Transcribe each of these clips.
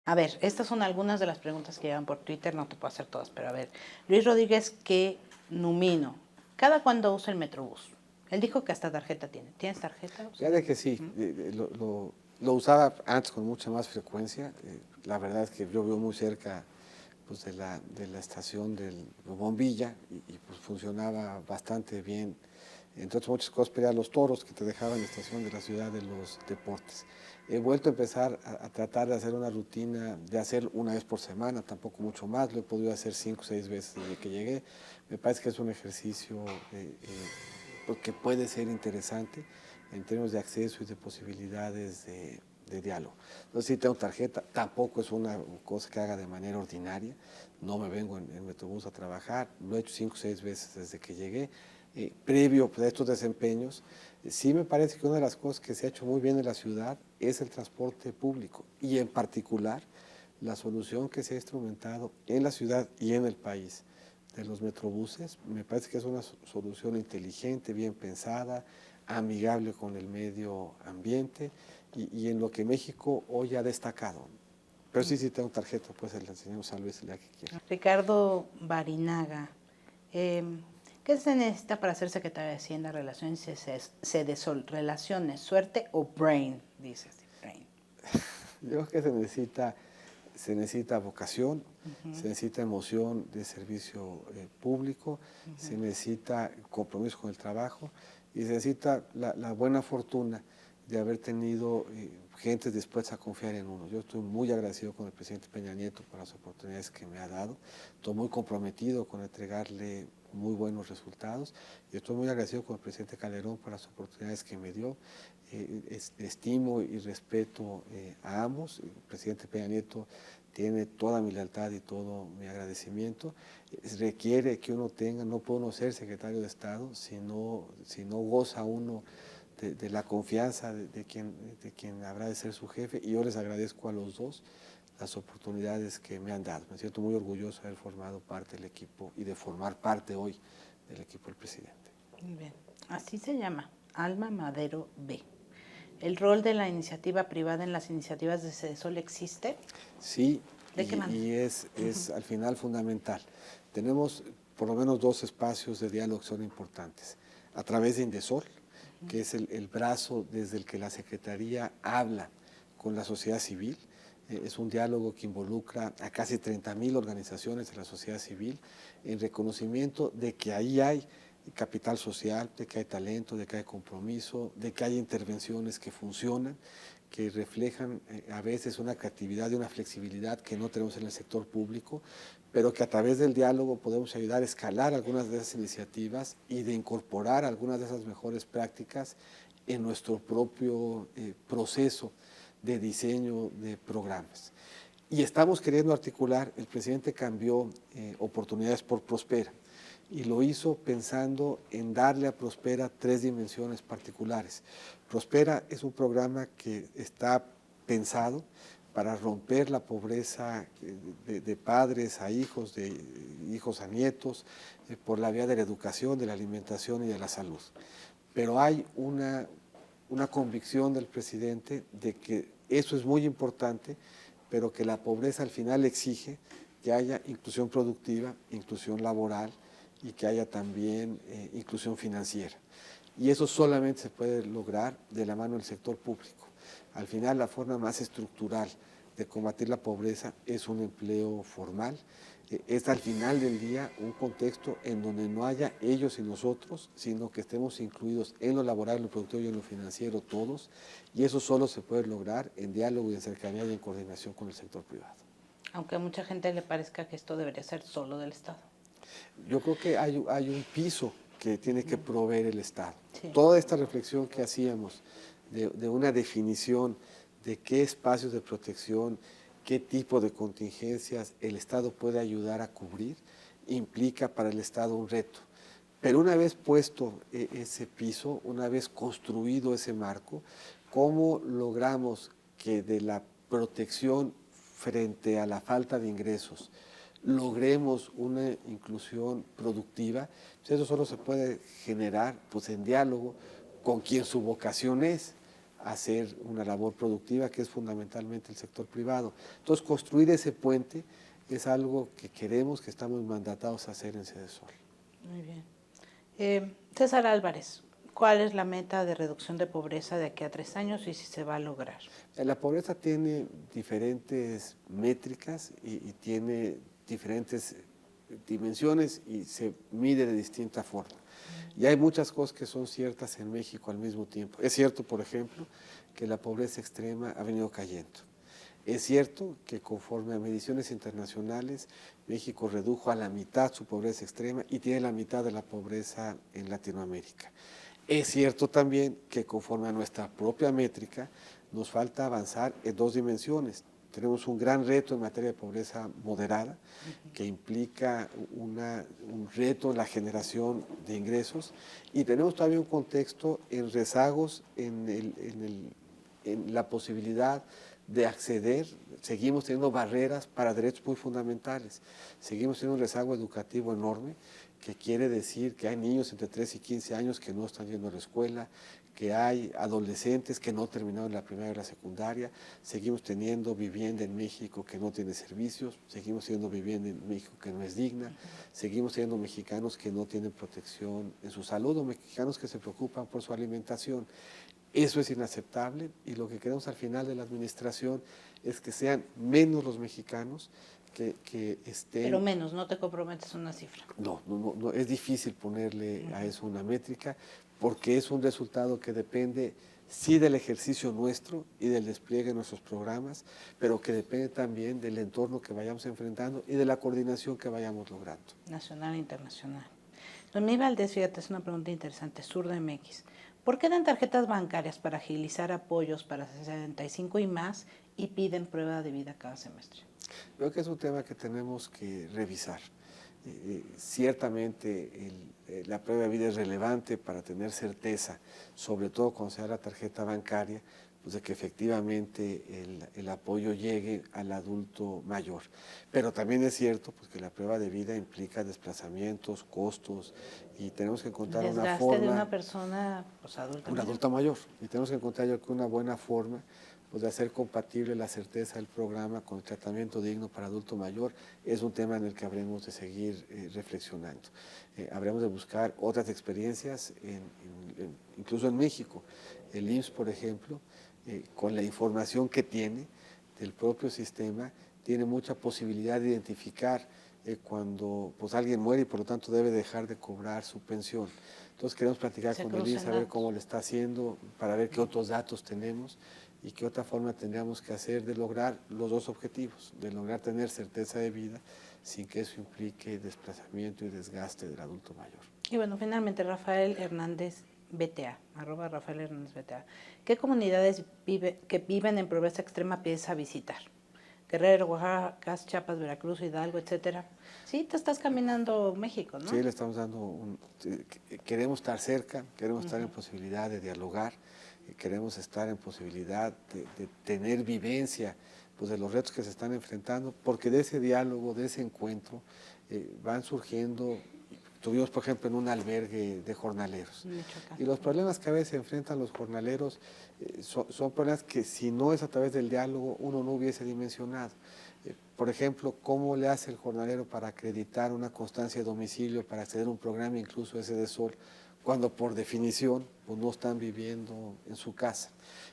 A ver, estas son algunas de las preguntas que llegan por Twitter, no te puedo hacer todas, pero a ver. Luis Rodríguez, que Numino, ¿cada cuándo usa el Metrobús? Él dijo que hasta tarjeta tiene. ¿Tienes tarjeta? O sea, Fíjate que sí, lo usaba antes con mucha más frecuencia. La verdad es que yo vivo muy cerca pues, de la estación del Bombilla y, pues funcionaba bastante bien. Entre otras muchas cosas, pedía los toros que te dejaban en la estación de la ciudad de los deportes. He vuelto a empezar a tratar de hacer una rutina, de hacer una vez por semana, tampoco mucho más. Lo he podido hacer 5 o 6 veces desde que llegué. Me parece que es un ejercicio que puede ser interesante en términos de acceso y de posibilidades de diálogo. Entonces, sí tengo tarjeta, tampoco es una cosa que haga de manera ordinaria, no me vengo en Metrobús a trabajar, lo he hecho 5 o 6 veces desde que llegué. Previo a estos desempeños, sí me parece que una de las cosas que se ha hecho muy bien en la ciudad es el transporte público y en particular la solución que se ha instrumentado en la ciudad y en el país de los metrobuses, me parece que es una solución inteligente, bien pensada, amigable con el medio ambiente y en lo que México hoy ha destacado. Pero sí tengo tarjeta, pues se la enseñamos a Luis el día que quiera. Ricardo Barinaga, ¿qué se necesita para ser secretario de Hacienda, Relaciones y Sedesol? ¿Relaciones, suerte o brain? Dices, brain. Yo creo que se necesita vocación, se necesita emoción de servicio público, se necesita compromiso con el trabajo y se necesita la buena fortuna de haber tenido gente dispuesta a confiar en uno. Yo estoy muy agradecido con el presidente Peña Nieto por las oportunidades que me ha dado, estoy muy comprometido con entregarle muy buenos resultados y estoy muy agradecido con el presidente Calderón por las oportunidades que me dio. Estimo y respeto a ambos. El presidente Peña Nieto tiene toda mi lealtad y todo mi agradecimiento. Requiere que uno tenga, no puede uno ser secretario de Estado si no goza uno de la confianza de quien habrá de ser su jefe, y yo les agradezco a los dos las oportunidades que me han dado. Me siento muy orgulloso de haber formado parte del equipo y de formar parte hoy del equipo del presidente. Muy bien. Así se llama, Alma Madero B. ¿El rol de la iniciativa privada en las iniciativas de Sedesol existe? Sí, ¿De qué manera? y es al final fundamental. Tenemos por lo menos 2 espacios de diálogo que son importantes. A través de Indesol, que es el brazo desde el que la Secretaría habla con la sociedad civil. Es un diálogo que involucra a casi 30,000 organizaciones de la sociedad civil en reconocimiento de que ahí hay capital social, de que hay talento, de que hay compromiso, de que hay intervenciones que funcionan, que reflejan a veces una creatividad y una flexibilidad que no tenemos en el sector público, pero que a través del diálogo podemos ayudar a escalar algunas de esas iniciativas y de incorporar algunas de esas mejores prácticas en nuestro propio proceso de diseño de programas. Y estamos queriendo articular, el presidente cambió oportunidades por Prospera y lo hizo pensando en darle a Prospera 3 dimensiones particulares. Prospera es un programa que está pensado para romper la pobreza de padres a hijos, de hijos a nietos, por la vía de la educación, de la alimentación y de la salud. Pero hay una convicción del presidente de que eso es muy importante, pero que la pobreza al final exige que haya inclusión productiva, inclusión laboral y que haya también inclusión financiera. Y eso solamente se puede lograr de la mano del sector público. Al final, la forma más estructural de combatir la pobreza es un empleo formal. Es al final del día un contexto en donde no haya ellos y nosotros, sino que estemos incluidos en lo laboral, en lo productivo y en lo financiero todos, y eso solo se puede lograr en diálogo y en cercanía y en coordinación con el sector privado. Aunque a mucha gente le parezca que esto debería ser solo del Estado. Yo creo que hay un piso que tiene que proveer el Estado. Sí. Toda esta reflexión que hacíamos de una definición de qué espacios de protección, qué tipo de contingencias el Estado puede ayudar a cubrir, implica para el Estado un reto. Pero una vez puesto ese piso, una vez construido ese marco, ¿cómo logramos que de la protección frente a la falta de ingresos logremos una inclusión productiva? Pues eso solo se puede generar pues, en diálogo con quien su vocación es. hacer una labor productiva que es fundamentalmente el sector privado. Entonces, construir ese puente es algo que queremos, que estamos mandatados a hacer en Cedesol. Muy bien. César Álvarez, ¿cuál es la meta de reducción de pobreza de aquí a 3 años y si se va a lograr? La pobreza tiene diferentes métricas y tiene diferentes dimensiones y se mide de distinta forma. Y hay muchas cosas que son ciertas en México al mismo tiempo. Es cierto, por ejemplo, que la pobreza extrema ha venido cayendo. Es cierto que conforme a mediciones internacionales, México redujo a la mitad su pobreza extrema y tiene la mitad de la pobreza en Latinoamérica. Es cierto también que conforme a nuestra propia métrica, nos falta avanzar en 2 dimensiones. Tenemos un gran reto en materia de pobreza moderada, que implica un reto en la generación de ingresos, y tenemos todavía un contexto en rezagos en la posibilidad de acceder. Seguimos teniendo barreras para derechos muy fundamentales, seguimos teniendo un rezago educativo enorme, que quiere decir que hay niños entre 3 y 15 años que no están yendo a la escuela, que hay adolescentes que no terminaron la primaria y la secundaria, seguimos teniendo vivienda en México que no tiene servicios, seguimos teniendo vivienda en México que no es digna, seguimos teniendo mexicanos que no tienen protección en su salud o mexicanos que se preocupan por su alimentación. Eso es inaceptable y lo que queremos al final de la administración es que sean menos los mexicanos que estén... Pero menos, no te comprometes a una cifra. No, es difícil ponerle a eso una métrica porque es un resultado que depende sí del ejercicio nuestro y del despliegue de nuestros programas, pero que depende también del entorno que vayamos enfrentando y de la coordinación que vayamos logrando. Nacional e internacional. Don Miguel Valdés, fíjate, es una pregunta interesante, Zurdo MX. ¿Por qué dan tarjetas bancarias para agilizar apoyos para 65 y más y piden prueba de vida cada semestre? Creo que es un tema que tenemos que revisar. Ciertamente la prueba de vida es relevante para tener certeza, sobre todo cuando se da la tarjeta bancaria, pues de que efectivamente el apoyo llegue al adulto mayor. Pero también es cierto pues, que la prueba de vida implica desplazamientos, costos, y tenemos que encontrar una forma... de una persona pues, adulta. Una adulta mayor. Y tenemos que encontrar yo que una buena forma pues, de hacer compatible la certeza del programa con el tratamiento digno para adulto mayor es un tema en el que habremos de seguir reflexionando. Habremos de buscar otras experiencias, incluso en México. El IMSS, por ejemplo, con la información que tiene del propio sistema, tiene mucha posibilidad de identificar cuando pues, alguien muere y por lo tanto debe dejar de cobrar su pensión. Entonces queremos platicar con el IMSS, saber cómo lo está haciendo, para ver qué otros datos tenemos y qué otra forma tendríamos que hacer de lograr los 2 objetivos, de lograr tener certeza de vida sin que eso implique desplazamiento y desgaste del adulto mayor. Y bueno, finalmente Rafael Hernández BTA, @Rafael Hernández BTA. ¿Qué comunidades que viven en pobreza extrema piensas visitar? Guerrero, Oaxaca, Chiapas, Veracruz, Hidalgo, etcétera. Sí, te estás caminando México, ¿no? Sí, le estamos dando queremos estar cerca, queremos estar en posibilidad de dialogar, queremos estar en posibilidad de tener vivencia pues, de los retos que se están enfrentando, porque de ese diálogo, de ese encuentro, van surgiendo. Tuvimos, por ejemplo, en un albergue de jornaleros. Y los problemas que a veces enfrentan los jornaleros son problemas que si no es a través del diálogo uno no hubiese dimensionado. Por ejemplo, ¿cómo le hace el jornalero para acreditar una constancia de domicilio, para acceder a un programa, incluso ese de Sol, cuando por definición pues, no están viviendo en su casa?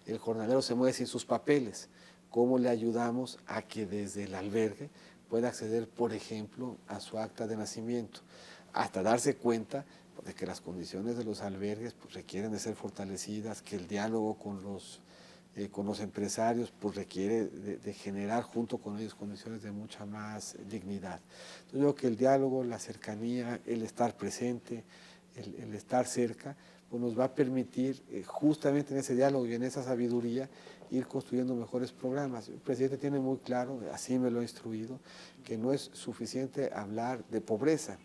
El jornalero se mueve sin sus papeles. ¿Cómo le ayudamos a que desde el albergue pueda acceder, por ejemplo, a su acta de nacimiento? Hasta darse cuenta de que las condiciones de los albergues pues, requieren de ser fortalecidas, que el diálogo con los empresarios pues, requiere de generar junto con ellos condiciones de mucha más dignidad. Entonces, yo creo que el diálogo, la cercanía, el estar presente, el estar cerca, pues nos va a permitir justamente en ese diálogo y en esa sabiduría ir construyendo mejores programas. El presidente tiene muy claro, así me lo ha instruido, que no es suficiente hablar de pobreza,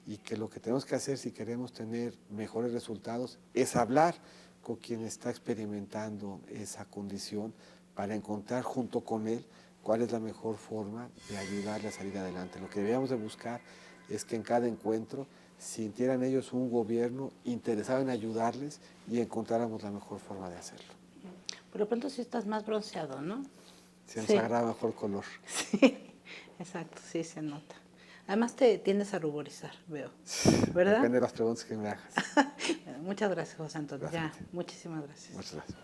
y que lo que tenemos que hacer si queremos tener mejores resultados es hablar con quien está experimentando esa condición para encontrar junto con él cuál es la mejor forma de ayudarle a salir adelante. Lo que debíamos de buscar es que en cada encuentro sintieran ellos un gobierno interesado en ayudarles y encontráramos la mejor forma de hacerlo. Por lo pronto sí estás más bronceado, ¿no? Se nos Sí. agrada mejor color. Sí, exacto, sí se nota. Además te tiendes a ruborizar, veo. ¿Verdad? Depende de las preguntas que me hagas. Muchas gracias, José Antonio. Gracias Ya, a ti. muchísimas gracias. Muchas gracias.